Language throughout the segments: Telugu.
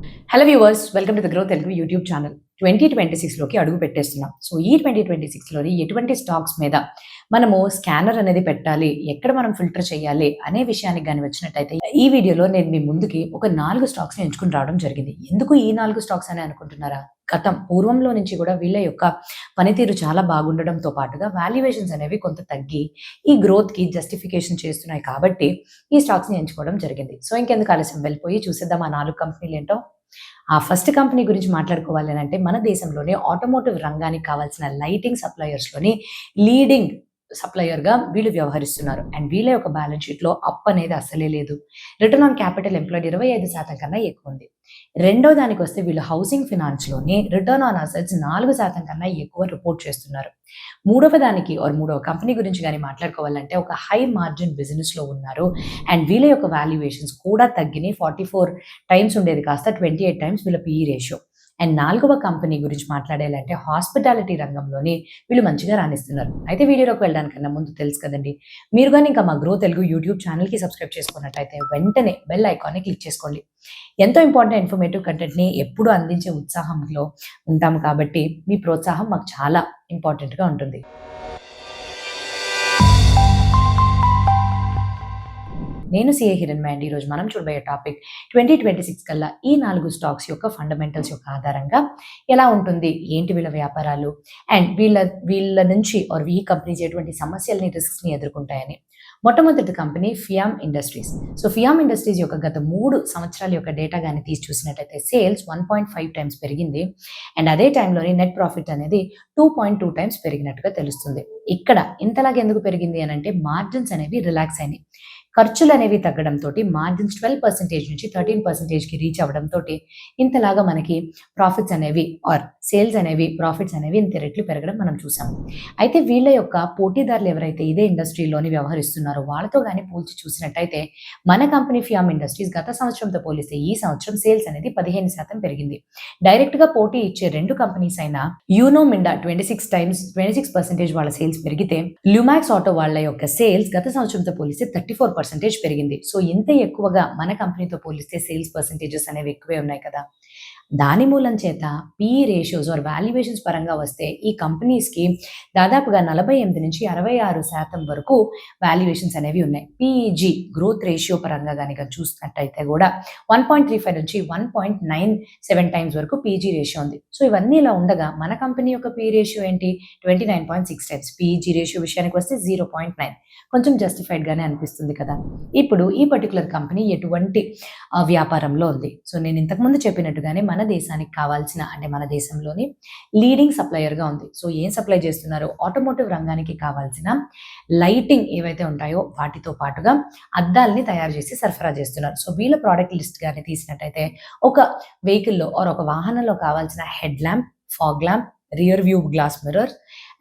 Hello viewers, welcome to the growth Telugu YouTube channel. 2026లోకి అడుగు పెట్టేస్తున్నాం. సో ఈ 2026లోని ఎటువంటి స్టాక్స్ మీద మనము స్కానర్ అనేది పెట్టాలి, ఎక్కడ మనం ఫిల్టర్ చేయాలి అనే విషయానికి గాని వచ్చినట్టయితే ఈ వీడియోలో నేను మీ ముందుకి ఒక 4 స్టాక్స్‌ని ఎంచుకొని రావడం జరిగింది. ఎందుకు ఈ 4 స్టాక్స్ అని అనుకుంటున్నారా? పూర్వంలో నుంచి కూడా వీళ్ళ యొక్క పనితీరు చాలా బాగుండడంతో పాటుగా వాల్యుయేషన్స్ అనేవి కొంత తగ్గి ఈ గ్రోత్‌కి జస్టిఫికేషన్ చేస్తున్నాయి కాబట్టి ఈ స్టాక్స్‌ని ఎంచుకోవడం జరిగింది. సో ఇంకెందుకు ఆలస్యం, వెళ్ళిపోయి చూసేద్దాం ఆ 4 కంపెనీలేంటో. ఆ ఫస్ట్ కంపెనీ గురించి మాట్లాడుకోవాలి అనంటే మన దేశంలోనే ఆటోమోటివ్ రంగానికి కావాల్సిన లైటింగ్ సప్లయర్స్‌లోని లీడింగ్ సప్లయర్‌గా వీళ్ళు వ్యవహరిస్తున్నారు. అండ్ వీళ్ళ యొక్క బ్యాలెన్స్ షీట్‌లో అప్ అనేది అస్సలే లేదు. రిటర్న్ ఆన్ క్యాపిటల్ ఎంప్లాయిడ్ 25% కన్నా ఎక్కువ ఉంది. రెండో దానికొస్తే వీళ్ళు హౌసింగ్ ఫినాన్స్‌లోని రిటర్న్ ఆన్ అసెట్స్ 4% కన్నా ఎక్కువ రిపోర్ట్ చేస్తున్నారు. మూడవ కంపెనీ గురించి గాని మాట్లాడుకోవాలంటే ఒక హై మార్జిన్ బిజినెస్‌లో ఉన్నారు. అండ్ వీళ్ళ యొక్క వాల్యుయేషన్స్ కూడా తగ్గినాయి. 44 టైమ్స్ ఉండేది కాస్త 28 టైమ్స్ వీళ్ళ పీఈ రేషియో. అండ్ నాలుగవ కంపెనీ గురించి మాట్లాడాలంటే హాస్పిటాలిటీ రంగంలోని వీళ్ళు మంచిగా రాణిస్తున్నారు. అయితే వీడియోలోకి వెళ్ళడానికన్నా ముందు తెలుసు కదండి, మీరు కానీ ఇంకా మా గ్రో తెలుగు యూట్యూబ్ ఛానల్‌కి సబ్స్క్రైబ్ చేసుకున్నట్టయితే వెంటనే బెల్ ఐకాన్ని క్లిక్ చేసుకోండి. ఎంతో ఇంపార్టెంట్ ఇన్ఫర్మేటివ్ కంటెంట్‌ని ఎప్పుడూ అందించే ఉత్సాహంలో ఉంటాము కాబట్టి మీ ప్రోత్సాహం మాకు చాలా ఇంపార్టెంట్‌గా ఉంటుంది. నేను సిఏ హిరణ్మయి అండి. ఈరోజు మనం చూడబోయే టాపిక్ 2026 కల్లా ఈ 4 స్టాక్స్ యొక్క ఫండమెంటల్స్ యొక్క ఆధారంగా ఎలా ఉంటుంది, ఏంటి వీళ్ళ వ్యాపారాలు, అండ్ వీళ్ళ నుంచి ఈ కంపెనీస్ ఎటువంటి సమస్యల్ని, రిస్క్స్‌ని ఎదుర్కొంటాయని. మొట్టమొదటి company Fiem industries. So Fiem industries యొక్క గత 3 సంవత్సరాల యొక్క డేటా గాని తీసి చూసినట్టయితే సేల్స్ 1.5 టైమ్స్ పెరిగింది. అండ్ అదే టైంలోని నెట్ ప్రాఫిట్ అనేది 2.2 టైమ్స్ పెరిగినట్టుగా తెలుస్తుంది. ఇక్కడ ఇంతలాగా ఎందుకు పెరిగింది అనంటే మార్జిన్స్ అనేవి రిలాక్స్ అయినాయి. ఖర్చులు అనేవి తగ్గడంతో మార్జిన్స్ 12% నుంచి 13%కి రీచ్ అవ్వడంతో ఇంతలాగా మనకి ప్రాఫిట్స్ అనేవి ప్రాఫిట్స్ అనేవి ఇంత రెట్లు పెరగడం మనం చూసాం. అయితే వీళ్ళ యొక్క పోటీదారులు ఎవరైతే ఇదే ఇండస్ట్రీలోని వ్యవహరిస్తున్నారో వాళ్ళతో కానీ పోల్చి చూసినట్టయితే మన కంపెనీ ఫియామ్ ఇండస్ట్రీస్ గత సంవత్సరంతో పోలిస్తే ఈ సంవత్సరం సేల్స్ అనేది 15% పెరిగింది. డైరెక్ట్ గా పోటీ ఇచ్చే 2 కంపెనీస్ అయిన యూనో మిండా 26% వాళ్ళ సేల్స్ పెరిగితే ల్యూమాక్స్ ఆటో వాళ్ళ యొక్క సేల్స్ గత సంవత్సరంతో పోలిస్తే 34% పెరిగింది. సో ఇంత ఎక్కువగా మన కంపెనీతో పోలిస్తే సేల్స్ పర్సెంటేజెస్ అనేవి ఎక్కువే ఉన్నాయి కదా. దాని మూలం చేత పీఈ రేషియోస్ వాల్యుయేషన్స్ పరంగా వస్తే ఈ కంపెనీస్కి దాదాపుగా 48 నుంచి 66% వరకు వాల్యుయేషన్స్ అనేవి ఉన్నాయి. పీఈజీ గ్రోత్ రేషియో పరంగా కనుక చూసినట్టయితే కూడా 1.35 నుంచి 1.97 టైమ్స్ వరకు పీజీ రేషియో ఉంది. సో ఇవన్నీ ఇలా ఉండగా మన కంపెనీ యొక్క పీ రేషియో ఏంటి, 29.6 టైమ్స్. పీఈజీ రేషియో విషయానికి వస్తే 0.9. కొంచెం జస్టిఫైడ్ గానే అనిపిస్తుంది కదా. ఇప్పుడు ఈ పర్టికులర్ కంపెనీ ఎటువంటి వ్యాపారంలో ఉంది. సో నేను ఇంతకుముందు చెప్పినట్టుగానే మన దేశానికి కావాల్సిన, అంటే మన దేశంలోని లీడింగ్ సప్లయర్గా ఉంది. సో ఏం సప్లై చేస్తున్నారు, ఆటోమోటివ్ రంగానికి కావాల్సిన లైటింగ్ ఏవైతే ఉంటాయో వాటితో పాటుగా అద్దాలని తయారు చేసి సరఫరా చేస్తున్నారు. సో వీళ్ళ ప్రోడక్ట్ లిస్ట్ గాని తీసినట్టయితే ఒక వెహికల్లో ఒక వాహనంలో కావాల్సిన head lamp, fog lamp, rear view glass mirror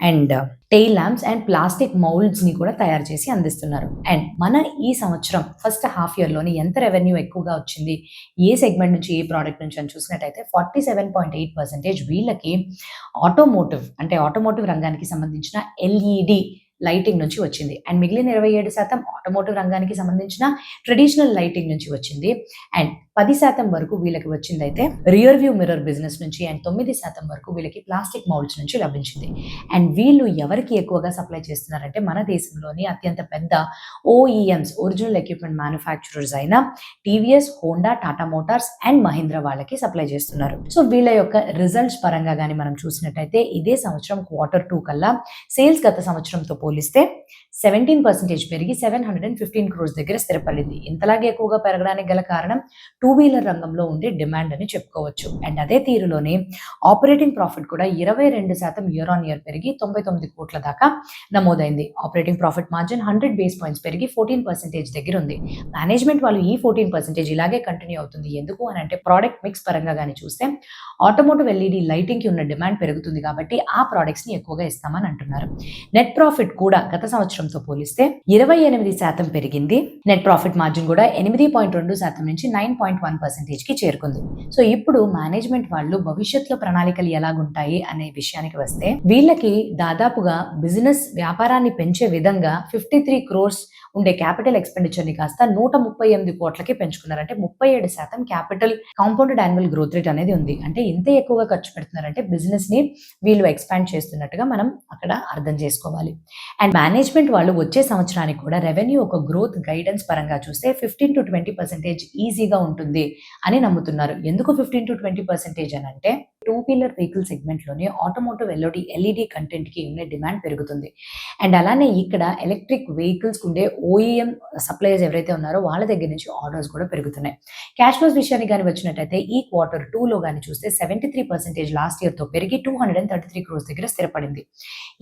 and tail lamps and plastic moulds ని కూడా తయారు చేసి అందిస్తున్నారు. అండ్ మన ఈ సంవత్సరం ఫస్ట్ హాఫ్ ఇయర్ లోని ఎంత రెవెన్యూ ఎక్కువగా వచ్చింది, ఏ సెగ్మెంట్ నుంచి, ఏ ప్రోడక్ట్ నుంచి అని చూసినట్టయితే 47.8% వీళ్ళకి ఆటోమోటివ్ రంగానికి సంబంధించిన ఎల్ఈడి లైటింగ్ నుంచి వచ్చింది. అండ్ మిగిలిన 27% ఆటోమోటివ్ రంగానికి సంబంధించిన ట్రెడిషనల్ లైటింగ్ నుంచి వచ్చింది. అండ్ 10% వరకు వీళ్ళకి వచ్చిందైతే రియర్ వ్యూ మిర్రర్ బిజినెస్ నుంచి, అండ్ 9% వరకు వీళ్ళకి ప్లాస్టిక్ మౌల్డ్స్ నుంచి లభించింది. అండ్ వీళ్ళు ఎవరికి ఎక్కువగా సప్లై చేస్తున్నారంటే మన దేశంలోని అత్యంత పెద్ద ఓఈఎంస్, ఒరిజినల్ ఎక్విప్మెంట్ మ్యానుఫ్యాక్చరర్స్ అయిన TVS, Honda, Tata Motors and Mahindra వాళ్ళకి సప్లై చేస్తున్నారు. సో వీళ్ళ యొక్క రిజల్ట్స్ పరంగా కానీ మనం చూసినట్టయితే ఇదే సంవత్సరం Q2 కల్లా సేల్స్ గత సంవత్సరంతో పోలిస్తే 17% పెరిగి 715 crores దగ్గర స్థిరపడింది. ఇంతలాగే ఎక్కువగా పెరగడానికి గల కారణం 2 వీలర్ రంగంలో ఉండే డిమాండ్ అని చెప్పుకోవచ్చు. అండ్ అదే తీరులోనే ఆపరేటింగ్ ప్రాఫిట్ కూడా 22% ఇయర్ ఆన్ ఇయర్ పెరిగి 99 కోట్ల దాకా నమోదైంది. Operating profit margin 100 base points పెరిగి 14% దగ్గర ఉంది. మేనేజ్మెంట్ వాళ్ళు ఈ 14% ఇలాగే కంటిన్యూ అవుతుంది. ఎందుకు అని అంటే ప్రోడక్ట్ మిక్స్ పరంగా కానీ చూస్తే ఆటోమోటివ్ ఎల్ఈడి లైటింగ్ కి ఉన్న డిమాండ్ పెరుగుతుంది కాబట్టి ఆ ప్రొడక్ట్స్ ని ఎక్కువగా ఇస్తామని అంటున్నారు. నెట్ ప్రాఫిట్ కూడా గత సంవత్సరంతో పోలిస్తే 28% పెరిగింది. నెట్ ప్రాఫిట్ మార్జిన్ కూడా 8.2% నుంచి 9.1% కి చేరుకుంది. సో ఇప్పుడు మేనేజ్మెంట్ వాళ్ళు భవిష్యత్తులో ప్రణాళికలు ఎలాగుంటాయి అనే విషయానికి వస్తే, వీళ్ళకి దాదాపుగా బిజినెస్ వ్యాపారాన్ని పెంచే విధంగా 53 crores ఉండే క్యాపిటల్ ఎక్స్పెండిచర్ ని కాస్త 138 కోట్లకి పెంచుకున్నారు. అంటే 37% capital compounded annual growth rate అనేది ఉంది. అంటే ఇంత ఎక్కువగా ఖర్చు పెడుతున్నారంటే బిజినెస్ ని వీళ్ళు ఎక్స్పాండ్ చేస్తున్నట్టుగా మనం అక్కడ అర్థం చేసుకోవాలి. అండ్ మేనేజ్మెంట్ వాళ్ళు వచ్చే సంవత్సరానికి కూడా రెవెన్యూ ఒక గ్రోత్ గైడెన్స్ పరంగా చూస్తే 15 to 20% ఈజీగా ఉంటుంది అని నమ్ముతున్నారు. ఎందుకు 15 to 20% అని అంటే, 2-wheeler వెహికల్ సెగ్మెంట్ లోనే ఆటోమోటివ్ ఎల్ఈడి కంటెంట్ కి ఉండే డిమాండ్ పెరుగుతుంది. అండ్ అలానే ఇక్కడ ఎలక్ట్రిక్ వెహికల్స్ ఉండే ఓఈఎం సప్లయర్స్ ఎవరైతే ఉన్నారో వాళ్ళ దగ్గర నుంచి ఆర్డర్స్ కూడా పెరుగుతున్నాయి. క్యాష్ ఫ్లోస్ విషయానికి కానీ వచ్చినట్టయితే ఈ Q2 లో కానీ చూస్తే 73% లాస్ట్ ఇయర్ తో పెరిగి 233 crores దగ్గర స్థిరపడింది.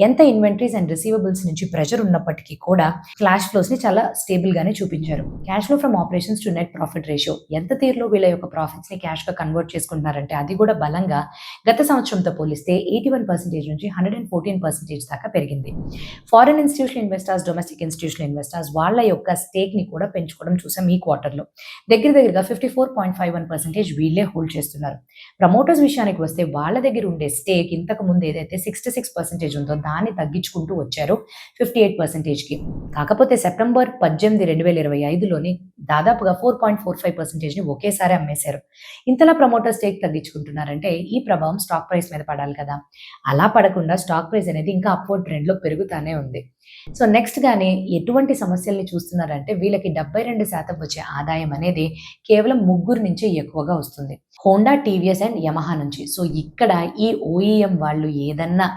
ఎంత ఇన్వెంటరీస్ అండ్ రిసీవబుల్స్ నుంచి ప్రెషర్ ఉన్నప్పటికీ కూడా క్యాష్ ఫ్లోస్ ని చాలా స్టేబుల్ గానే చూపించారు. Cash flow from operations to net profit ratio ఎంత తీరులో వీళ్ళ యొక్క ప్రాఫిట్స్ ని క్యాష్ గా కన్వర్ట్ చేసుకుంటున్నారంటే అది కూడా బలంగా గత సంవత్సరంతో పోలిస్తే 81% నుంచి 114% దాకా పెరిగింది. Foreign institutional investors, domestic institutional investors వాళ్ళ యొక్క స్టేక్ ని కూడా పెంచుకోవడం చూసాం ఈ క్వార్టర్లో. దగ్గరగా 54.51% వీళ్ళే హోల్డ్ చేస్తున్నారు. ప్రమోటర్స్ విషయానికి వస్తే వాళ్ళ దగ్గర ఉండే స్టేక్ ఇంతకు ముందు ఏదైతే 66% ఉందో దాన్ని తగ్గించుకుంటూ వచ్చారు 58%కి. కాకపోతే సెప్టెంబర్ 18, 2025లోని దాదాపుగా 4.45% ని ఒకేసారి అమ్మేశారు. ఇంతలా ప్రమోటర్ స్టేక్ తగ్గించుకుంటున్నారంటే ఈ ప్రభావం స్టాక్ ప్రైస్ మీద పడాలి కదా. అలా పడకుండా స్టాక్ ప్రైస్ అనేది ఇంకా అప్వర్డ్ ట్రెండ్ లో పెరుగుతానే ఉంది. సో నెక్స్ట్ గానీ ఎటువంటి సమస్యల్ని చూస్తున్నారంటే, వీళ్ళకి 72% వచ్చే ఆదాయం అనేది కేవలం 3 నుంచే ఎక్కువగా వస్తుంది. హోండా, టీవీఎస్ అండ్ యమహా నుంచి. సో ఇక్కడ ఈ ఓఈఎం వాళ్ళు ఏదన్నా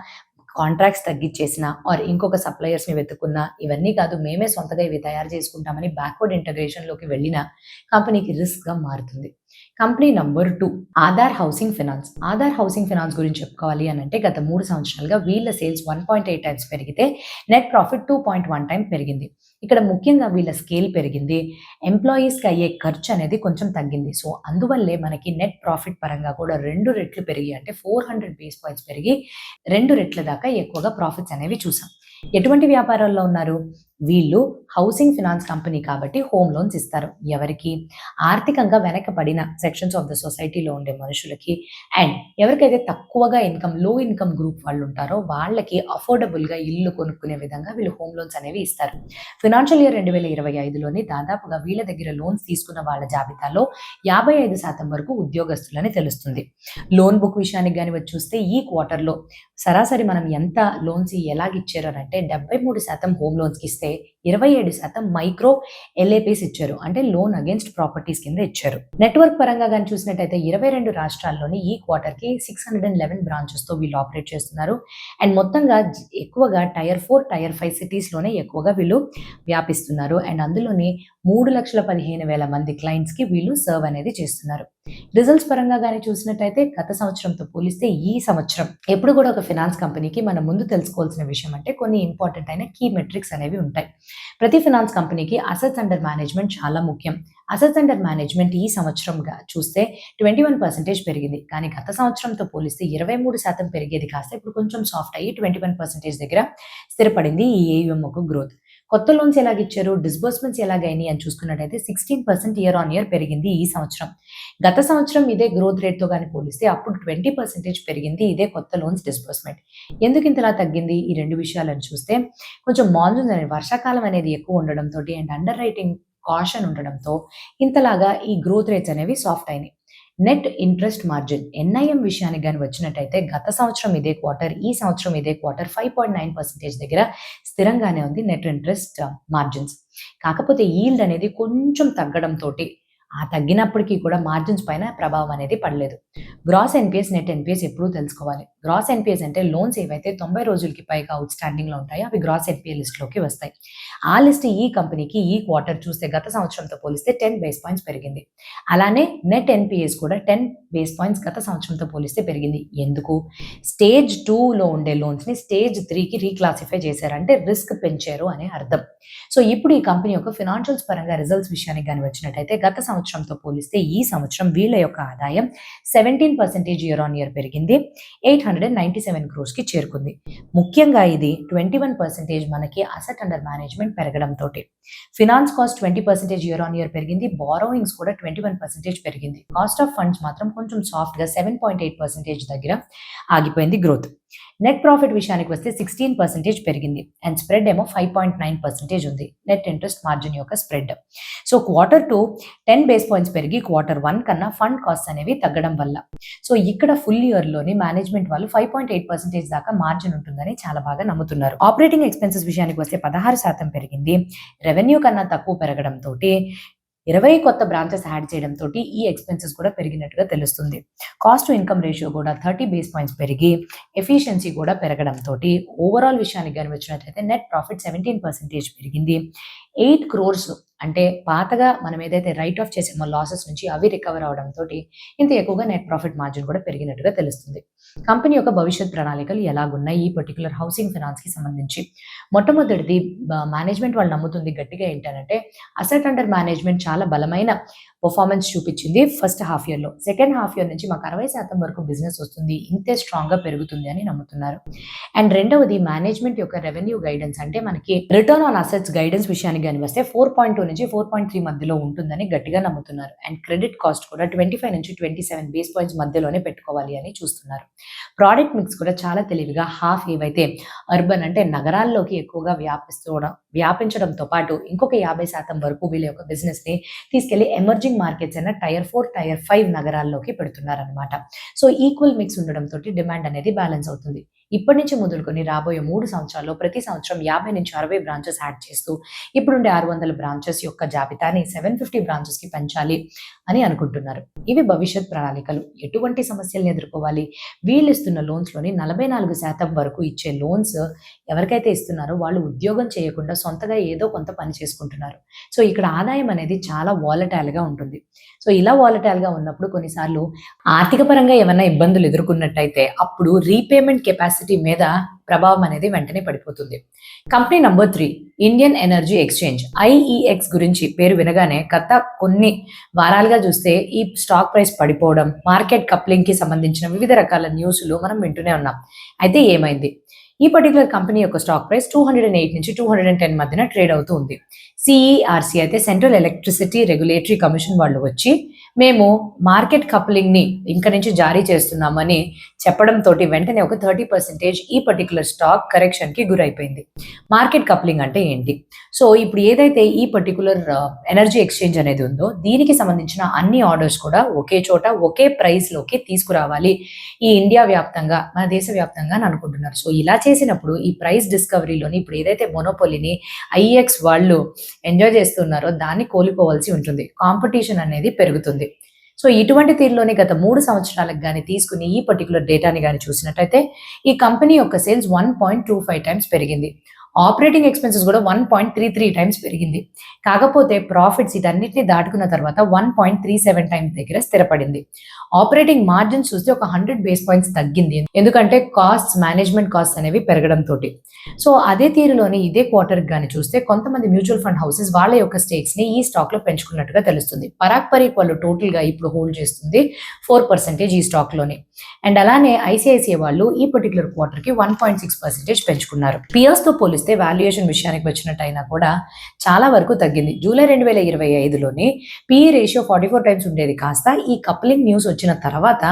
కాంట్రాక్ట్స్ తగ్గించేసినా ఆర్ ఇంకొక సప్లయర్స్ ని వెతుకున్నా, ఇవన్నీ కాదు మేమే సొంతగా ఇవి తయారు చేసుకుంటామని బ్యాక్వర్డ్ ఇంటగ్రేషన్ లోకి వెళ్ళిన కంపెనీకి రిస్క్ గా మారుతుంది. Company number 2 Aadhaar housing finance. Aadhaar housing finance గురించి చెప్పుకోవాలి అని అంటే, గత 3 సంవత్సరాలుగా వీళ్ళ సేల్స్ 1.8 times పెరిగితే నెట్ ప్రాఫిట్ 2.1 times పెరిగింది. ఇక్కడ ముఖ్యంగా వీళ్ళ స్కేల్ పెరిగింది, ఎంప్లాయీస్కి అయ్యే ఖర్చు అనేది కొంచెం తగ్గింది. సో అందువల్లే మనకి నెట్ ప్రాఫిట్ పరంగా కూడా 2 రెట్లు పెరిగి, అంటే 400 basis points పెరిగి 2 రెట్ల దాకా ఎక్కువగా ప్రాఫిట్స్ అనేవి చూసాం. ఎటువంటి వ్యాపారాల్లో ఉన్నారు వీళ్ళు? హౌసింగ్ ఫైనాన్స్ కంపెనీ కాబట్టి హోమ్ లోన్స్ ఇస్తారు. ఎవరికి? ఆర్థికంగా వెనకబడిన సెక్షన్స్ ఆఫ్ ద సొసైటీలో ఉండే మనుషులకి, అండ్ ఎవరికైతే తక్కువగా ఇన్కమ్, లో ఇన్కమ్ గ్రూప్ వాళ్ళు ఉంటారో వాళ్ళకి అఫోర్డబుల్ గా ఇల్లు కొనుక్కునే విధంగా వీళ్ళు హోమ్ లోన్స్ అనేవి ఇస్తారు. ఫైనాన్షియల్ ఇయర్ 2025లోని దాదాపుగా వీళ్ళ దగ్గర లోన్స్ తీసుకున్న వాళ్ళ జాబితాలో 55% వరకు ఉద్యోగస్తులని తెలుస్తుంది. లోన్ బుక్ విషయానికి కానీ వచ్చి చూస్తే ఈ క్వార్టర్లో సరాసరి మనం ఎంత లోన్స్ ఎలాగిచ్చారు అంటే, 73% హోమ్ లోన్స్కి ఇస్తే 27% మైక్రో ఎల్ఏపీస్ ఇచ్చారు. అంటే లోన్ అగేన్స్ట్ ప్రాపర్టీస్ కింద ఇచ్చారు. నెట్వర్క్ పరంగా కానీ చూసినట్టయితే 22 రాష్ట్రాల్లోని ఈ క్వార్టర్కి 611 బ్రాంచెస్ తో వీళ్ళు ఆపరేట్ చేస్తున్నారు. అండ్ మొత్తంగా ఎక్కువగా Tier 4, Tier 5 సిటీస్ లోనే ఎక్కువగా వీళ్ళు వ్యాపిస్తున్నారు. అండ్ అందులోని 3,15,000 మంది క్లయింట్స్ కి వీళ్ళు సర్వ్ అనేది చేస్తున్నారు. రిజల్ట్స్ పరంగా కానీ చూసినట్టయితే గత సంవత్సరంతో పోలిస్తే ఈ సంవత్సరం ఎప్పుడు కూడా ఒక ఫైనాన్స్ కంపెనీకి మనం ముందు తెలుసుకోవాల్సిన విషయం అంటే కొన్ని ఇంపార్టెంట్ అయిన కీ మెట్రిక్స్ అనేవి ఉంటాయి. ప్రతి ఫైనాన్స్ కంపెనీకి అసెట్స్ అండర్ మేనేజ్మెంట్ చాలా ముఖ్యం. అసెట్స్ అండర్ మేనేజ్మెంట్ ఈ సంవత్సరంగా చూస్తే 21% పెరిగింది. కానీ గత సంవత్సరంతో పోలిస్తే 23% పెరిగేది కాస్త ఇప్పుడు కొంచెం సాఫ్ట్ అయ్యి 21% దగ్గర స్థిరపడింది ఈ ఏయుఎం ఒక గ్రోత్. కొత్త లోన్స్ ఎలాగిచ్చారు, డిస్బర్స్మెంట్స్ ఎలాగైనాయి అని చూసుకున్నట్టయితే 16% year on year పెరిగింది ఈ సంవత్సరం. గత సంవత్సరం ఇదే గ్రోత్ రేట్తో కానీ పోలిస్తే అప్పుడు 20% పెరిగింది ఇదే కొత్త లోన్స్ డిస్బర్స్మెంట్. ఎందుకు ఇంతలా తగ్గింది? ఈ 2 విషయాలను చూస్తే, కొంచెం మాన్సూన్ అనేది వర్షాకాలం అనేది ఎక్కువ ఉండడంతో అండ్ అండర్ రైటింగ్ కాషన్ ఉండడంతో ఇంతలాగా ఈ గ్రోత్ రేట్స్ అనేవి సాఫ్ట్ అయినాయి. నెట్ ఇంట్రెస్ట్ మార్జిన్ ఎన్ఐఎం విషయానికి కానీ వచ్చినట్టయితే గత సంవత్సరం ఇదే క్వార్టర్, ఈ సంవత్సరం ఇదే క్వార్టర్ 5.9% దగ్గర స్థిరంగానే ఉంది నెట్ ఇంట్రెస్ట్ మార్జిన్స్. కాకపోతే ఈల్డ్ అనేది కొంచెం తగ్గడంతో ఆ తగ్గినప్పటికీ కూడా మార్జిన్స్ పైన ప్రభావం అనేది పడలేదు. గ్రాస్ ఎన్పిఎస్, నెట్ ఎన్పిఎస్ ఎప్పుడూ తెలుసుకోవాలి. గ్రాస్ ఎన్పిఎస్ అంటే లోన్స్ ఏవైతే 90 రోజులకి పైగా అవుట్ స్టాండింగ్లో ఉంటాయో అవి గ్రాస్ ఎన్పిఎల్ లిస్ట్లోకి వస్తాయి. ఆ లిస్ట్ ఈ కంపెనీకి ఈ క్వార్టర్ చూస్తే గత సంవత్సరంతో పోలిస్తే 10 basis points పెరిగింది. అలానే నెట్ ఎన్పిఎస్ కూడా 10 basis points గత సంవత్సరంతో పోలిస్తే పెరిగింది. ఎందుకు? స్టేజ్ 2లో ఉండే లోన్స్ని స్టేజ్ 3కి రీక్లాసిఫై చేశారు, అంటే రిస్క్ పెంచారు అనే అర్థం. సో ఇప్పుడు ఈ కంపెనీ యొక్క ఫైనాన్షియల్స్ పరంగా రిజల్ట్స్ విషయానికి కానీ వచ్చినట్టయితే గత సంవత్సరంతో పోలిస్తే ఈ సంవత్సరం వీళ్ళ యొక్క ఆదాయం 17% year on year పెరిగింది. 397 crores-కి చేరుకుంది. ముఖ్యంగా ఇది 21% మనకి అసెట్ అండర్ మేనేజ్మెంట్ పెరగడంతో. Finance cost 20% year on year పెరిగింది. బారోయింగ్స్ కూడా 21% పెరిగింది. కాస్ట్ ఆఫ్ ఫండ్స్ మాత్రం కొంచెం సాఫ్ట్గా 7.8% దగ్గర ఆగిపోయింది గ్రోత్. నెట్ ప్రాఫిట్ విషయానికి వస్తే 16% పెరిగింది అండ్ స్ప్రెడ్ ఏమో 5.9% ఉంది. నెట్ ఇంట్రెస్ట్ మార్జిన్ యొక్క spread. So Q2 10 base points పెరిగి Q1 కన్నా ఫండ్ కాస్ట్ అనేవి తగ్గడం వల్ల. సో ఇక్కడ ఫుల్ ఇయర్ లోని మేనేజ్మెంట్ వాళ్ళు 5.8% దాకా మార్జిన్ ఉంటుందని చాలా బాగా నమ్ముతున్నారు. ఆపరేటింగ్ ఎక్స్పెన్సెస్ విషయానికి వస్తే 16% పెరిగింది. రెవెన్యూ కన్నా తక్కువ పెరగడంతో 20 కొత్త బ్రాంచెస్ యాడ్ చేయడంతో ఈ ఎక్స్పెన్సెస్ కూడా పెరిగినట్టుగా తెలుస్తుంది. కాస్ట్ టు ఇన్కమ్ రేషియో కూడా 30 బేస్ పాయింట్స్ పెరిగి ఎఫిషియన్సీ కూడా పెరగడంతో ఓవరాల్ విషయానికి కానీ వచ్చినట్లయితే నెట్ ప్రాఫిట్ 17% పెరిగింది. 8 crores అంటే పాతగా మనం ఏదైతే రైట్ ఆఫ్ చేసామో లాసెస్ నుంచి అవి రికవర్ అవడంతో ఇంత ఎక్కువగా నెట్ ప్రాఫిట్ మార్జిన్ కూడా పెరిగినట్టుగా తెలుస్తుంది. కంపెనీ యొక్క భవిష్యత్ ప్రణాళికలు ఎలాగున్నాయి ఈ పర్టికులర్ హౌసింగ్ ఫైనాన్స్ కి సంబంధించి? మొట్టమొదటిది మేనేజ్మెంట్ వాళ్ళు నమ్ముతుంది గట్టిగా ఏంటంటే అసెట్ అండర్ మేనేజ్మెంట్ చాలా బలమైన పర్ఫార్మెన్స్ చూపించింది ఫస్ట్ హాఫ్ ఇయర్ లో. సెకండ్ హాఫ్ ఇయర్ నుంచి మాకు 60% వరకు బిజినెస్ వస్తుంది, ఇంతే స్ట్రాంగ్ గా పెరుగుతుంది అని నమ్ముతున్నారు. అండ్ రెండవది మేనేజ్మెంట్ యొక్క రెవెన్యూ గైడెన్స్ అంటే మనకి రిటర్న్ ఆన్ అసెట్స్ గైడెన్స్ విషయానికి కానీ వస్తే 4.2 నుంచి 4.3 మధ్యలో ఉంటుందని గట్టిగా నమ్ముతున్నారు. అండ్ క్రెడిట్ కాస్ట్ కూడా 25 నుంచి 27 బేస్ పాయింట్స్ మధ్యలోనే పెట్టుకోవాలి అని చూస్తున్నారు. ప్రోడక్ట్ మిక్స్ కూడా చాలా తెలివిగా హాఫ్ ఏవైతే అర్బన్ అంటే నగరాల్లోకి ఎక్కువగా వ్యాపించడంతో పాటు ఇంకొక 50% వరకు వీళ్ళ యొక్క బిజినెస్ ని తీసుకెళ్లి ఎమర్జింగ్ మార్కెట్స్ అయిన టైర్ 4, టైర్ 5 నగరాల్లోకి పెడుతున్నారనమాట. సో ఈక్వల్ మిక్స్ ఉండడంతో డిమాండ్ అనేది బ్యాలెన్స్ అవుతుంది. ఇప్పటి నుంచి మొదలుకొని రాబోయే 3 సంవత్సరాల్లో ప్రతి సంవత్సరం 50 నుంచి 60 బ్రాంచెస్ యాడ్ చేస్తూ ఇప్పుడుండే 600 బ్రాంచెస్ యొక్క జాబితాని 750 బ్రాంచెస్ కి పెంచాలి అని అనుకుంటున్నారు. ఇవి భవిష్యత్ ప్రణాళికలు. ఎటువంటి సమస్యలను ఎదుర్కోవాలి? వీళ్ళు ఇస్తున్న లోన్స్ లోని 44% వరకు ఇచ్చే లోన్స్ ఎవరికైతే ఇస్తున్నారో వాళ్ళు ఉద్యోగం చేయకుండా సొంతగా ఏదో కొంత పని చేసుకుంటున్నారు. సో ఇక్కడ ఆదాయం అనేది చాలా వాలటైల్ గా ఉంటుంది. సో ఇలా వాలటైల్ గా ఉన్నప్పుడు కొన్నిసార్లు ఆర్థిక పరంగా ఏమైనా ఇబ్బందులు ఎదుర్కొన్నట్టయితే అప్పుడు రీపేమెంట్ కెపాసిటీ మీద ప్రభావం అనేది వెంటనే పడిపోతుంది. Company number 3 Indian energy exchange IEX గురించి పేరు వినగానే గత కొన్ని వారాలుగా చూస్తే ఈ స్టాక్ ప్రైస్ పడిపోవడం, మార్కెట్ కప్లింగ్ కి సంబంధించిన వివిధ రకాల న్యూస్లు మనం వింటూనే ఉన్నాం. అయితే ఏమైంది? ఈ పర్టికులర్ కంపెనీ యొక్క స్టాక్ ప్రైస్ 208 నుంచి 210 మధ్యన ట్రేడ్ అవుతూ ఉంది. CERC అయితే సెంట్రల్ ఎలక్ట్రిసిటీ రెగ్యులేటరీ కమిషన్ వాళ్ళు వచ్చి మేము మార్కెట్ కప్లింగ్ ని ఇంక నుంచి జారీ చేస్తున్నామని చెప్పడంతో వెంటనే ఒక 30% ఈ పర్టికులర్ స్టాక్ కరెక్షన్ కి గురైపోయింది. మార్కెట్ కప్లింగ్ అంటే ఏంటి? సో ఇప్పుడు ఏదైతే ఈ పర్టికులర్ ఎనర్జీ ఎక్స్చేంజ్ అనేది ఉందో దీనికి సంబంధించిన అన్ని ఆర్డర్స్ కూడా ఒకే చోట ఒకే ప్రైస్ లోకి తీసుకురావాలి ఈ ఇండియా వ్యాప్తంగా, మన దేశ వ్యాప్తంగా అని అనుకుంటున్నారు. సో ఇలా చేసినప్పుడు ఈ ప్రైస్ డిస్కవరీలోని ఇప్పుడు ఏదైతే మొనోపోలీని IEX వాళ్ళు ఎంజాయ్ చేస్తున్నారో దాన్ని కోల్పోవాల్సి ఉంటుంది. కాంపిటీషన్ అనేది పెరుగుతుంది. సో ఇటువంటి తీరులోనే గత 3 సంవత్సరాలకు కానీ తీసుకుని ఈ పర్టికులర్ డేటాని కానీ చూసినట్టయితే ఈ కంపెనీ యొక్క సేల్స్ 1.25 టైమ్స్ పెరిగింది. ఆపరేటింగ్ ఎక్స్పెన్సెస్ కూడా 1.33 టైమ్స్ పెరిగింది. కాకపోతే ప్రాఫిట్స్ ఇటన్నిటిని దాటుకున్న తర్వాత 1.37 టైమ్స్ దగ్గర స్థిరపడింది. ఆపరేటింగ్ మార్జిన్ చూస్తే ఒక 100 బేస్ పాయింట్స్ తగ్గింది. ఎందుకంటే మేనేజ్మెంట్ కాస్ట్ అనేవి పెరగడంతో. సో అదే తీరులోని ఇదే క్వార్టర్ గాని చూస్తే కొంతమంది మ్యూచువల్ ఫండ్ హౌసెస్ వాళ్ళ యొక్క స్టేక్స్ ని ఈ స్టాక్ లో పెంచుకున్నట్టుగా తెలుస్తుంది. పరాక్ పరీక్ వాళ్ళు టోటల్ గా ఇప్పుడు హోల్డ్ చేస్తుంది 4% ఈ స్టాక్ లోని. అండ్ అలానే ICICI వాళ్ళు ఈ పర్టికులర్ క్వార్టర్ కి 1.6% పెంచుకున్నారు. పియర్స్ తో పోలిస్తే వాల్యుయేషన్ విషయానికి వచ్చినట్టయినా కూడా చాలా వరకు తగ్గింది. జూలై 2025లోని PE రేషియో 44 టైమ్స్ ఉండేది కాస్త ఈ కప్లింగ్ న్యూస్ వచ్చిన తర్వాత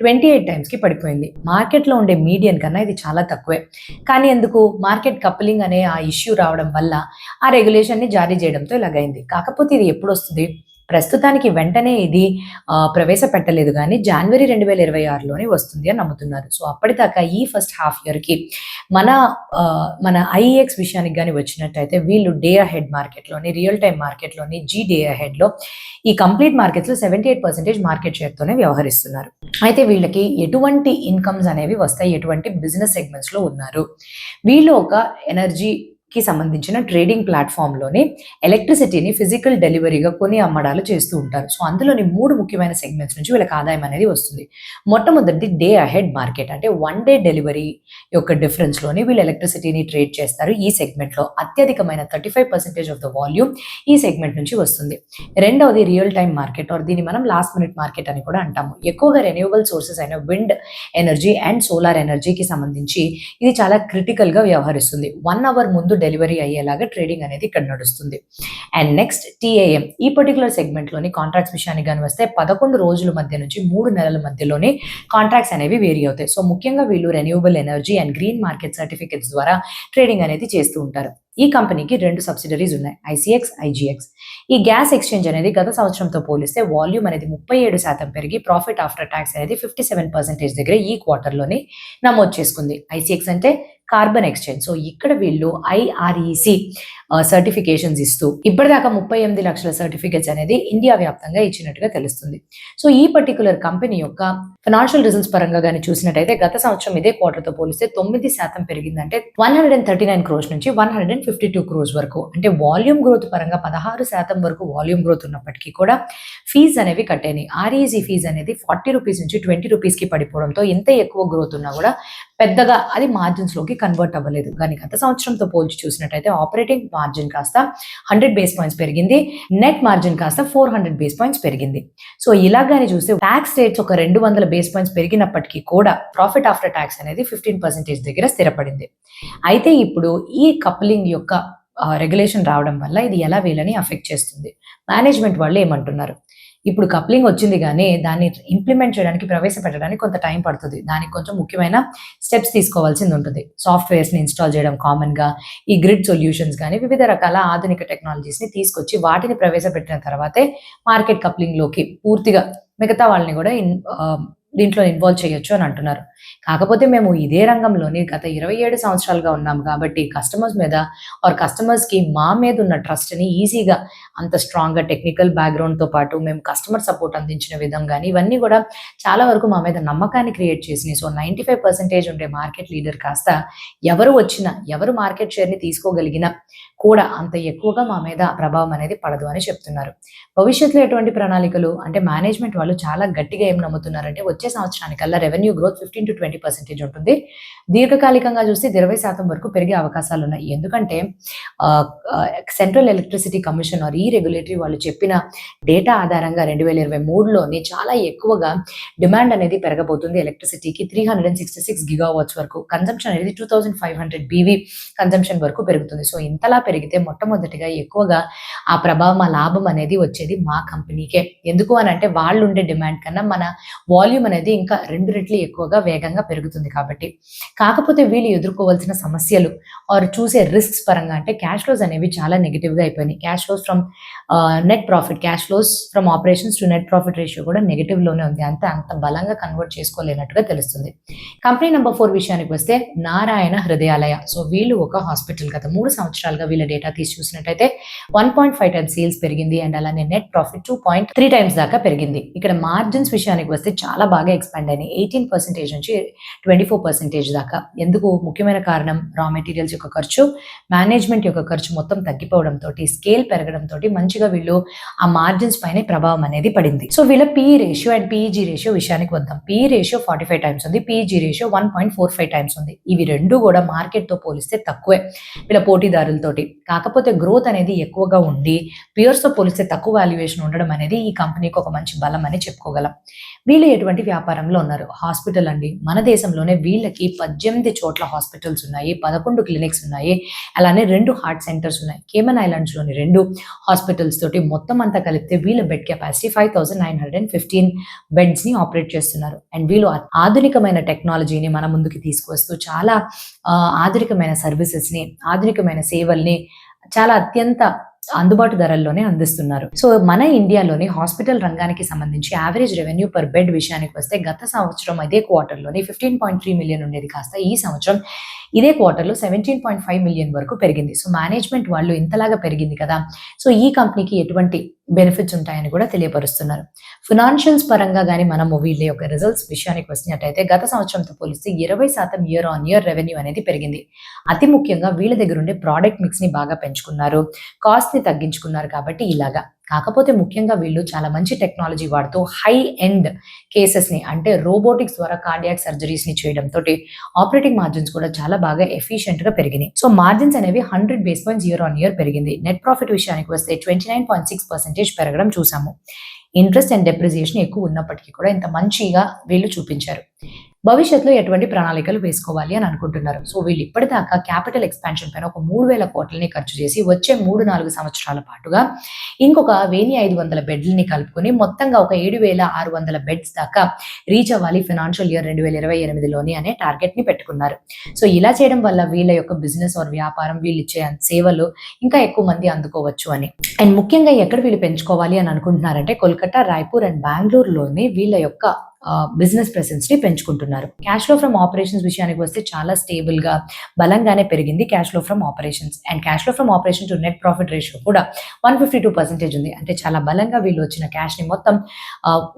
28 టైమ్స్ కి పడిపోయింది. మార్కెట్ లో ఉండే మీడియన్ కన్నా ఇది చాలా తక్కువే. కానీ ఎందుకు? మార్కెట్ కప్లింగ్ అనే ఆ ఇష్యూ రావడం వల్ల ఆ రెగ్యులేషన్ ని జారీ చేయడంతో ఇలాగైంది. కాకపోతే ఇది ఎప్పుడు వస్తుంది? ప్రస్తుతానికి వెంటనే ఇది ప్రవేశపెట్టలేదు కానీ జనవరి 2026లోనే వస్తుంది అని నమ్ముతున్నారు. సో అప్పటిదాకా ఈ ఫస్ట్ హాఫ్ ఇయర్ కి మన IEX విషయానికి కానీ వచ్చినట్టయితే వీళ్ళు డే అహెడ్ మార్కెట్లోని, రియల్ టైమ్ మార్కెట్లోని, డే అహెడ్లో ఈ కంప్లీట్ మార్కెట్స్లో 78% మార్కెట్ షేర్తోనే వ్యవహరిస్తున్నారు. అయితే వీళ్ళకి ఎటువంటి ఇన్కమ్స్ అనేవి వస్తాయి, ఎటువంటి బిజినెస్ సెగ్మెంట్స్లో ఉన్నారు? వీళ్ళు ఒక ఎనర్జీ కి సంబంధించిన ట్రేడింగ్ ప్లాట్ఫామ్‌లోని ఎలక్ట్రిసిటీని ఫిజికల్ డెలివరీగా కొని అమ్మడాలు చేస్తూ ఉంటారు. సో, అందులోని 3 ముఖ్యమైన సెగ్మెంట్స్ నుంచి వీళ్ళకి ఆదాయం అనేది వస్తుంది. మొట్టమొదటిది డే అహెడ్ మార్కెట్, అంటే 1 డే డెలివరీ యొక్క డిఫరెన్స్‌లోని వీళ్ళు ఎలక్ట్రిసిటీని ట్రేడ్ చేస్తారు. ఈ సెగ్మెంట్‌లో అత్యధికమైన 35% ఆఫ్ ద వాల్యూమ్ ఈ సెగ్మెంట్ నుంచి వస్తుంది. రెండవది రియల్ టైమ్ మార్కెట్, దీన్ని మనం లాస్ట్ మినిట్ మార్కెట్ అని కూడా అంటాము. ఎక్కువగా రెన్యూవబుల్ సోర్సెస్ అయిన విండ్ ఎనర్జీ అండ్ సోలార్ ఎనర్జీకి సంబంధించి ఇది చాలా క్రిటికల్‌గా వ్యవహరిస్తుంది. 1 అవర్ ముందు డెలివరీ అయ్యేలాగా ట్రేడింగ్ అనేది ఇక్కడ నడుస్తుంది. అండ్ నెక్స్ట్ టీఏఎం, ఈ పర్టికులర్ సెగ్మెంట్‌లోని కాంట్రాక్ట్స్ విషయానికి గాని వస్తే 11 రోజుల మధ్య నుంచి 3 నెలల మధ్యలోనే కాంట్రాక్ట్స్ అనేవి వేరీ అవుతాయి. సో, ముఖ్యంగా వీళ్ళు renewable energy and green market certificates ద్వారా ట్రేడింగ్ అనేది చేస్తూ ఉంటారు. ఈ కంపెనీకి 2 సబ్సిడరీస్ ఉన్నాయి, ఐసీఎక్స్, ఐజీఎక్స్. ఈ గ్యాస్ ఎక్స్చేంజ్ అనేది గత సంవత్సరంతో పోలిస్తే వాల్యూమ్ అనేది 37% పెరిగి ప్రాఫిట్ ఆఫ్టర్ ట్యాక్స్ అనేది 57% దగ్గర ఈ క్వార్టర్‌లోనే నమోదు చేసుకుంది. ఐసీఎక్స్ అంటే కార్బన్ ఎక్స్చేంజ్. సో, ఇక్కడ వీళ్ళు ఐఆర్ఈసీ సర్టిఫికేషన్స్ ఇస్తూ ఇప్పటిదాకా 38 లక్షల సర్టిఫికేట్స్ అనేది ఇండియా వ్యాప్తంగా ఇచ్చినట్టుగా తెలుస్తుంది. సో, ఈ పర్టికులర్ కంపెనీ యొక్క ఫైనాన్షియల్ రిజల్ట్స్ పరంగా గాని చూసినట్టయితే గత సంవత్సరం ఇదే క్వార్టర్‌తో పోలిస్తే 9% పెరిగిందంటే 139 క్రోర్స్ నుంచి 152 క్రోర్స్ వరకు. అంటే వాల్యూమ్ గ్రోత్ పరంగా 16% వరకు వాల్యూమ్ గ్రోత్ ఉన్నప్పటికీ కూడా ఫీజ్ అనేవి కట్ అయినాయి. ఆర్ఈజీ ఫీజ్ అనేది 40 రూపీస్ నుంచి 20 రూపీస్‌కి పడిపోవడంతో ఇంత ఎక్కువ గ్రోత్ ఉన్నా కూడా పెద్దగా అది మార్జిన్స్‌లోకి కన్వర్ట్ అవ్వలేదు. కానీ గత సంవత్సరంతో పోల్చి చూసినట్టయితే ఆపరేటింగ్ మార్జిన్ కాస్త 100 బేస్ పాయింట్స్ పెరిగింది. నెట్ మార్జిన్ కాస్త 400 బేస్ పాయింట్స్ పెరిగింది. సో, ఇలాగానే చూస్తే టాక్స్ రేట్స్ ఒక 200 బేస్ పాయింట్స్ పెరిగినప్పటికీ కూడా ప్రాఫిట్ ఆఫ్టర్ టాక్స్ అనేది 15% దగ్గర స్థిరపడింది. అయితే ఇప్పుడు ఈ కప్లింగ్ యొక్క రెగ్యులేషన్ రావడం వల్ల ఇది ఎలా వీళ్ళని అఫెక్ట్ చేస్తుంది? మేనేజ్మెంట్ వాళ్ళు ఏమంటున్నారు? ఇప్పుడు కప్లింగ్ వచ్చింది గానీ దాన్ని ఇంప్లిమెంట్ చేయడానికి, ప్రవేశపెట్టడానికి కొంత టైం పడుతుంది. దానికి కొంచెం ముఖ్యమైన స్టెప్స్ తీసుకోవాల్సింది ఉంటుంది. సాఫ్ట్‌వేర్స్‌ని ఇన్‌స్టాల్ చేయడం కామన్‌గా, ఈ గ్రిడ్ సొల్యూషన్స్ గానీ వివిధ రకాల ఆధునిక టెక్నాలజీస్‌ని తీసుకొచ్చి వాటిని ప్రవేశపెట్టిన తర్వాతే మార్కెట్ కప్లింగ్‌లోకి పూర్తిగా మిగతా వాళ్ళని కూడా దీంట్లో ఇన్వాల్వ్ చేయొచ్చు అని అంటున్నారు. కాకపోతే మేము ఇదే రంగంలోని గత 27 సంవత్సరాలుగా ఉన్నాం కాబట్టి కస్టమర్స్ మీద కస్టమర్స్‌కి మా మీద ఉన్న ట్రస్ట్‌ని ఈజీగా అంత స్ట్రాంగ్‌గా టెక్నికల్ బ్యాక్‌గ్రౌండ్‌తో పాటు మేము కస్టమర్ సపోర్ట్ అందించిన విధం గాని ఇవన్నీ కూడా చాలా వరకు మా మీద నమ్మకాన్ని క్రియేట్ చేసినాయి. సో, 95% ఉండే మార్కెట్ లీడర్ కాస్త ఎవరు వచ్చినా, ఎవరు మార్కెట్ షేర్‌ని తీసుకోగలిగినా కూడా అంత ఎక్కువగా మా మీద ప్రభావం అనేది పడదు అని చెప్తున్నారు. భవిష్యత్తులో ఎటువంటి ప్రణాళికలు అంటే మేనేజ్మెంట్ వాళ్ళు చాలా గట్టిగా ఏం నమ్ముతున్నారంటే వచ్చే సంవత్సరానికల్లా రెవెన్యూ గ్రోత్ 15-20% ఉంటుంది. దీర్ఘకాలికంగా చూస్తే 20% వరకు పెరిగే అవకాశాలున్నాయి. ఎందుకంటే సెంట్రల్ ఎలక్ట్రిసిటీ కమిషన్ ఈ రెగ్యులేటరీ వాళ్ళు చెప్పిన డేటా ఆధారంగా 2023లోనే చాలా ఎక్కువగా డిమాండ్ అనేది పెరగబోతుంది ఎలక్ట్రిసిటీకి. 366 గిగావాట్స్ వరకు కన్జంప్షన్ అనేది 2500 బీవీ కన్జంప్షన్ వరకు పెరుగుతుంది. సో, ఇంతలా పెరిగితే మొట్టమొదటిగా ఎక్కువగా ఆ ప్రభావం, ఆ లాభం అనేది వచ్చేది మా కంపెనీకే. ఎందుకు అనంటే వాళ్ళు ఉండే డిమాండ్ కన్నా మన వాల్యూమ్ అనేది ఇంకా 2 రెట్లు ఎక్కువగా వేగంగా పెరుగుతుంది కాబట్టి. కాకపోతే వీళ్ళు ఎదుర్కోవాల్సిన సమస్యలు చూసే రిస్క్స్ పరంగా అంటే క్యాష్ ఫ్లోస్ అనేవి చాలా నెగెటివ్‌గా అయిపోయినాయి. Cash flows from net profit, cash flows from operations to net profit ratio కూడా నెగెటివ్‌లోనే ఉంది. అంత బలంగా కన్వర్ట్ చేసుకోలేనట్టుగా తెలుస్తుంది. కంపెనీ నంబర్ 4 విషయానికి వస్తే నారాయణ హృదయాలయ. సో, వీళ్ళు ఒక హాస్పిటల్. గత 3 సంవత్సరాలుగా వీళ్ళ డేటా తీసి చూసినట్టయితే 1.5 టైమ్స్ సేల్స్ పెరిగింది అండ్ అలానే నెట్ ప్రాఫిట్ 2.3 టైమ్స్ దాకా పెరిగింది. ఇక్కడ మార్జిన్స్ విషయానికి వస్తే చాలా బాగా ఎక్స్పాండ్ అయినాయి. 18% నుంచి 24% దాకా. ఎందుకు? ముఖ్యమైన కారణం రా మెటీరియల్స్ యొక్క ఖర్చు, మేనేజ్మెంట్ యొక్క ఖర్చు మొత్తం తగ్గిపోవడంతో, స్కేల్ పెరగడంతో మంచిగా వీళ్ళు ఆ మార్జిన్స్ పైన ప్రభావం అనేది పడింది. సో, వీళ్ళ PE ratio and PEG ratio విషయానికి వద్దాం. పిఈ రేషియో 45 టైమ్స్ ఉంది, పీఈజీ రేషియో 1.45 టైమ్స్ ఉంది. ఇవి రెండు కూడా మార్కెట్‌తో పోలిస్తే తక్కువే వీళ్ళ పోటీదారులతోటి. కాకపోతే గ్రోత్ అనేది ఎక్కువగా ఉండి పియర్స్‌తో పోలిస్తే తక్కువ వాల్యుయేషన్ ఉండడం అనేది ఈ కంపెనీకి ఒక మంచి బలం అని చెప్పుకోగలం. వీళ్ళు ఎటువంటి వ్యాపారంలో ఉన్నారు? హాస్పిటల్ అండి. మన దేశంలోనే వీళ్ళకి 18 చోట్ల హాస్పిటల్స్ ఉన్నాయి, 11 క్లినిక్స్ ఉన్నాయి, అలానే 2 హార్ట్ సెంటర్స్ ఉన్నాయి. కేమన్ ఐలాండ్స్‌లోని 2 హాస్పిటల్స్ తోటి మొత్తం అంతా కలిపితే వీళ్ళ బెడ్ కెపాసిటీ 5915 బెడ్స్‌ని ఆపరేట్ చేస్తున్నారు. అండ్ వీళ్ళు ఆధునికమైన టెక్నాలజీని మన ముందుకి తీసుకువస్తూ చాలా ఆధునికమైన సర్వీసెస్‌ని, ఆధునికమైన సేవల్ని చాలా అత్యంత అందుబాటు ధరల్లోనే అందిస్తున్నారు. సో, మన ఇండియాలోని హాస్పిటల్ రంగానికి సంబంధించి యావరేజ్ రెవెన్యూ పర్ బెడ్ విషయానికి వస్తే గత సంవత్సరం ఇదే క్వార్టర్‌లోని 15.3 మిలియన్ ఉండేది కాస్త ఈ సంవత్సరం ఇదే క్వార్టర్‌లో 17.5 మిలియన్ వరకు పెరిగింది. సో, మేనేజ్మెంట్ వాళ్ళు ఇంతలాగా పెరిగింది కదా. సో, ఈ కంపెనీకి ఎటువంటి బెనిఫిట్స్ ఉంటాయని కూడా తెలియపరుస్తున్నారు. ఫినాన్షియల్స్ పరంగా గాని మనము వీళ్ళ యొక్క రిజల్ట్స్ విషయానికి వచ్చినట్టయితే గత సంవత్సరంతో పోలిస్తే 20% ఇయర్ ఆన్ ఇయర్ రెవెన్యూ అనేది పెరిగింది. అతి ముఖ్యంగా వీళ్ళ దగ్గర ఉండే ప్రోడక్ట్ మిక్స్‌ని బాగా పెంచుకున్నారు. కాస్ట్‌ని తగ్గించుకున్నారు కాబట్టి ఇలాగా. కాకపోతే ముఖ్యంగా వీళ్ళు చాలా మంచి టెక్నాలజీ వాడుతూ హై ఎండ్ కేసెస్‌ని అంటే రోబోటిక్స్ ద్వారా కార్డియాక్ సర్జరీస్‌ని చేయడంతోటి ఆపరేటింగ్ మార్జిన్స్ కూడా చాలా బాగా ఎఫిషియెంట్‌గా పెరిగినాయి. సో మార్జిన్స్ అనేవి 100 base points year on year పెరిగింది. నెట్ ప్రాఫిట్ విషయానికి వస్తే 29.6% పెరగడం చూసాము. ఇంట్రెస్ట్ అండ్ డెప్రిసియేషన్ ఎక్కువ ఉన్నప్పటికీ కూడా ఇంత మంచిగా వీళ్ళు చూపించారు. భవిష్యత్తులో ఎటువంటి ప్రణాళికలు వేసుకోవాలి అని అనుకుంటున్నారు. సో వీళ్ళు ఇప్పటిదాకా క్యాపిటల్ ఎక్స్పాన్షన్ పైన ఒక 3,000 కోట్లని ఖర్చు చేసి వచ్చే 3-4 సంవత్సరాల పాటుగా ఇంకొక 1,500 బెడ్లని కలుపుకొని మొత్తంగా ఒక 7,600 బెడ్స్ దాకా రీచ్ అవ్వాలి ఫైనాన్షియల్ ఇయర్ 2028లోని అనే టార్గెట్ ని పెట్టుకున్నారు. సో ఇలా చేయడం వల్ల వీళ్ళ యొక్క బిజినెస్ ఆర్ వ్యాపారం వీళ్ళు ఇచ్చే సేవలు ఇంకా ఎక్కువ మంది అందుకోవచ్చు అని. అండ్ ముఖ్యంగా ఎక్కడ వీళ్ళు పెంచుకోవాలి అని అనుకుంటున్నారంటే కోల్కతా, రాయ్పూర్ అండ్ బెంగళూరులోని వీళ్ళ యొక్క బిజినెస్ ప్రెసెన్స్ ని పెంచుకుంటున్నారు. క్యాష్ ఫ్లో ఫ్రమ్ ఆపరేషన్స్ విషయానికి వస్తే చాలా స్టేబుల్ గా బలంగానే పెరిగింది cash flow from operations. And cash flow from operation to net profit ratio కూడా 152% ఉంది. అంటే చాలా బలంగా వీళ్ళు వచ్చిన క్యాష్ ని మొత్తం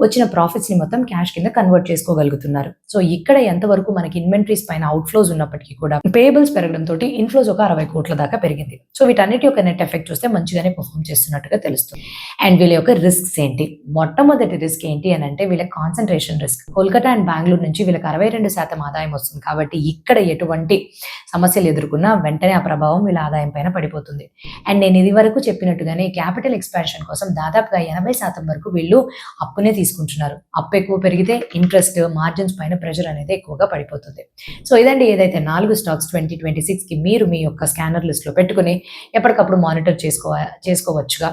వచ్చిన ప్రాఫిట్స్ ని మొత్తం క్యాష్ కింద కన్వర్ట్ చేసుకోగలుగుతున్నారు. సో ఇక్కడ ఎంతవరకు మనకి ఇన్వెంటరీస్ పైన అవుట్ఫ్లోస్ ఉన్నప్పటికీ కూడా పేబుల్స్ పెరగడంతో ఇన్ఫ్లోస్ ఒక 60 కోట్ల దాకా పెరిగింది. సో వీటన్నిటి యొక్క నెట్ ఎఫెక్ట్ చూస్తే మంచిగానే పర్ఫార్మ్ చేస్తున్నట్టుగా తెలుస్తుంది. అండ్ వీళ్ళ యొక్క రిస్క్స్ ఏంటి? మొట్టమొదటి రిస్క్ ఏంటి అని అంటే వీళ్ళ concentration risk. Kolkata and Bengaluru నుంచి వీళ్ళకి 62% ఆదాయం వస్తుంది కాబట్టి ఇక్కడ ఎటువంటి సమస్యలు ఎదుర్కొన్నా వెంటనే ఆ ప్రభావం వీళ్ళ ఆదాయం పైన పడిపోతుంది. అండ్ నేను ఇది వరకు చెప్పినట్టుగానే క్యాపిటల్ ఎక్స్పాన్షన్ కోసం దాదాపుగా 80% వరకు వీళ్ళు అప్పునే తీసుకుంటున్నారు. అప్పు ఎక్కువ పెరిగితే ఇంట్రెస్ట్ మార్జిన్స్ పైన ప్రెషర్ అనేది ఎక్కువగా పడిపోతుంది. సో ఇదండి ఏదైతే 4 స్టాక్స్ 2026కి మీరు మీ యొక్క స్కానర్ లిస్ట్ లో పెట్టుకుని ఎప్పటికప్పుడు మానిటర్ చేసుకోవచ్చుగా.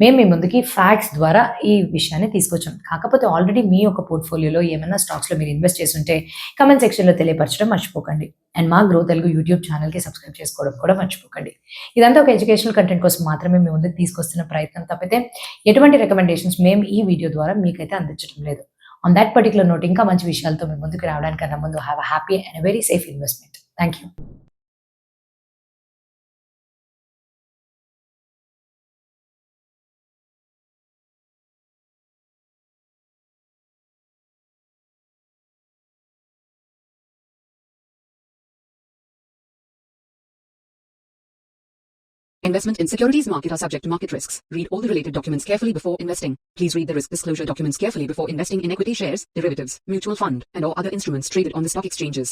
మేము మీ ముందుకి ఫ్యాక్ట్స్ ద్వారా ఈ విషయాన్ని తీసుకొచ్చాం. కాకపోతే ఆల్రెడీ మీ యొక్క పోర్ట్ఫోలియోలో ఏమైనా స్టాక్స్లో మీరు ఇన్వెస్ట్ చేస్తుంటే కమెంట్ సెక్షన్లో తెలియపరచడం మర్చిపోకండి. అండ్ మా గ్రో తెలుగు యూట్యూబ్ ఛానల్కి సబ్స్క్రైబ్ చేసుకోవడం కూడా మర్చిపోకండి. ఇదంతా ఒక ఎడ్యుకేషనల్ కంటెంట్ కోసం మాత్రమే మీ ముందుకు తీసుకొస్తున్న ప్రయత్నం తప్పితే ఎటువంటి రికమెండేషన్స్ మేము ఈ వీడియో ద్వారా మీకైతే అందించడం లేదు. ఆన్ దాట్ పర్టికులర్ నోట్ ఇంకా మంచి విషయాలతో మీ ముందుకు రావడానికన్నా ముందు have a happy and very safe investment. Thank you. Investment in securities market are subject to market risks. Read all the related documents carefully before investing. Please read the risk disclosure documents carefully before investing in equity shares, derivatives, mutual fund, and or other instruments traded on the stock exchanges.